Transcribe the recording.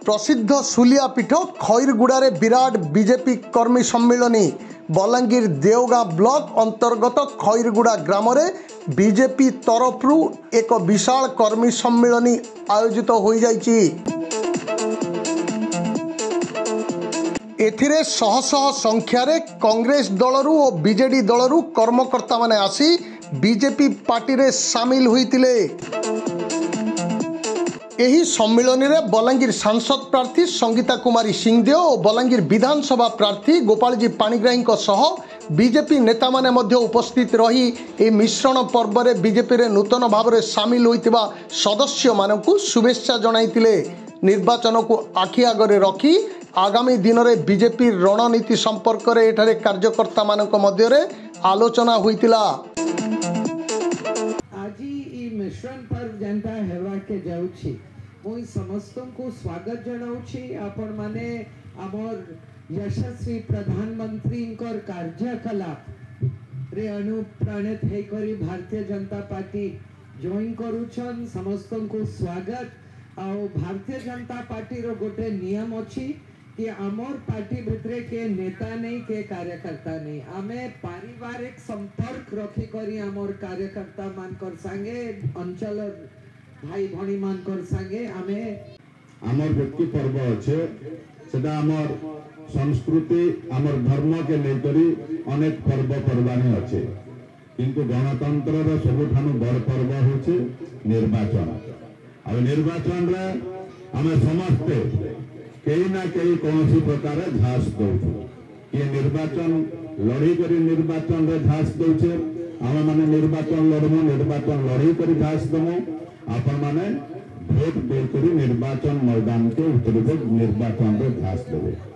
प्रसिद्ध सुलिया पीठ खैरगुड़े विराट बीजेपी कर्मी सम्मिलनी बलांगीर देवगाँ ब्लॉक अंतर्गत खैरगुड़ा ग्राम बीजेपी तरफ एक विशाल कर्मी सम्मिलनी आयोजित हो जाइछि। एथिरे शह शह संख्यारे कांग्रेस दलरू और बीजेडी दलरू कर्मकर्ता माने आसी बीजेपी पार्टी रे शामिल होइतिले। एही सम्मिलनी रे बलांगीर सांसद प्रार्थी संगीता कुमारी सिंहदेव और बलांगीर विधानसभा प्रार्थी गोपालजी पाणिग्राही सह बीजेपी नेता माने मध्य उपस्थित रही ए मिश्रण पर्व रे बीजेपी रे नूतन भाव रे शामिल होइतिबा सदस्य मानकु शुभेच्छा जणाइतिले। निर्वाचन को आखि आगरे रखी आगामी दिन में बीजेपी रणनीति संपर्क में एठारे कार्यकर्ता मानक मध्य रे आलोचना होइतिला। आज ई मिश्रण पर्व जनता हेवा के जाउछि मुई समस्त को स्वागत जनाउछि। आपण माने हमर यशस्वी प्रधानमंत्री कर कार्यकलाप रे अनुप्राणित हे करी भारतीय जनता पार्टी जॉइन करूछन। समस्त को स्वागत। आ भारतीय जनता पार्टी रो गोटे नियम अछि कि आमर पार्टी भितरे के नेता नहीं के कार्यकर्ता नहीं आमे पारिवारिक संपर्क रखी करी आमर कार्यकर्ता मानकर संगे अंचल भाई भणी मानकर संगे आमे आमर व्यक्ति पर्व अच्छे सेटा आमर संस्कृति आमर धर्म के लेकरी अनेक पर्व पर्वाणी अच्छे किंतु गणतंत्र रो सबुठानु बड़ पर्व होचे निर्वाचन। आ निर्वाचन रे आमे समस्ते कहीं ना कहीं कौन सी प्रकार झांस दौचु ये निर्वाचन लड़ी करी निर्वाचन रे झांस दौचे आम माने निर्वाचन लड़मु निर्वाचन लड़ी करी झांस दमु आपण माने भोट दे करी निर्वाचन मैदान के उतरबे निर्वाचन रे झांस देबे।